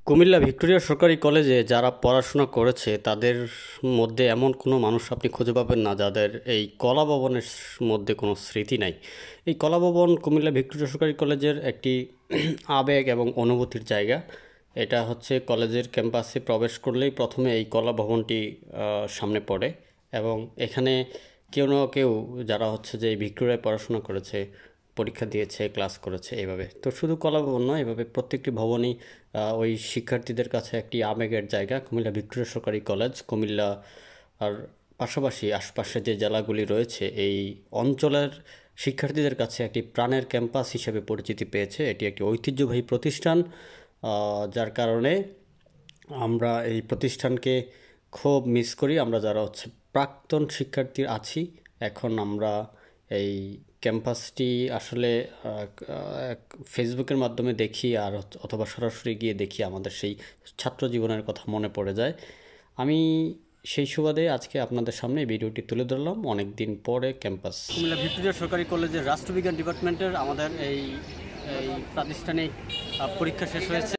Comilla Victoria সরকারি কলেজে যারা পড়াশোনা করেছে তাদের মধ্যে এমন কোনো মানুষ আপনি খুঁজে পাবেন না যাদের এই কলা ভবনের মধ্যে কোনো স্মৃতি নাই। এই কলা ভবন কুমিল্লা ভিক্টোরিয়া সরকারি কলেজের একটি আবেগ এবং অনুভূতির জায়গা। এটা হচ্ছে কলেজের ক্যাম্পাসে প্রবেশ করলেই প্রথমে এই কলা ভবনটি সামনে পড়ে এবং এখানে কেউ না কেউ যারা হচ্ছে যে এই ভিক্টোরিয়ায় পড়াশোনা করেছে, পরীক্ষা দিয়েছে, ক্লাস করেছে, এইভাবে। তো শুধু কলা ভবন নয়, এভাবে প্রত্যেকটি ভবনই ওই শিক্ষার্থীদের কাছে একটি আবেগের জায়গা। কুমিল্লা ভিক্টোরিয়া সরকারি কলেজ কুমিল্লা আর পাশাপাশি আশপাশে যে জেলাগুলি রয়েছে এই অঞ্চলের শিক্ষার্থীদের কাছে একটি প্রাণের ক্যাম্পাস হিসেবে পরিচিতি পেয়েছে। এটি একটি ঐতিহ্যবাহী প্রতিষ্ঠান, যার কারণে আমরা এই প্রতিষ্ঠানকে খুব মিস করি। আমরা যারা হচ্ছে প্রাক্তন শিক্ষার্থী আছি, এখন আমরা এই ক্যাম্পাসটি আসলে ফেসবুকের মাধ্যমে দেখি আর অথবা সরাসরি গিয়ে দেখি, আমাদের সেই ছাত্র জীবনের কথা মনে পড়ে যায়। আমি সেই সুবাদে আজকে আপনাদের সামনে এই ভিডিওটি তুলে ধরলাম অনেক দিন পরে ক্যাম্পাস। কুমিল্লা ভিক্টোরিয়া সরকারি কলেজের রাষ্ট্রবিজ্ঞান ডিপার্টমেন্টের আমাদের এই প্রাতিষ্ঠানিক পরীক্ষা শেষ হয়েছে।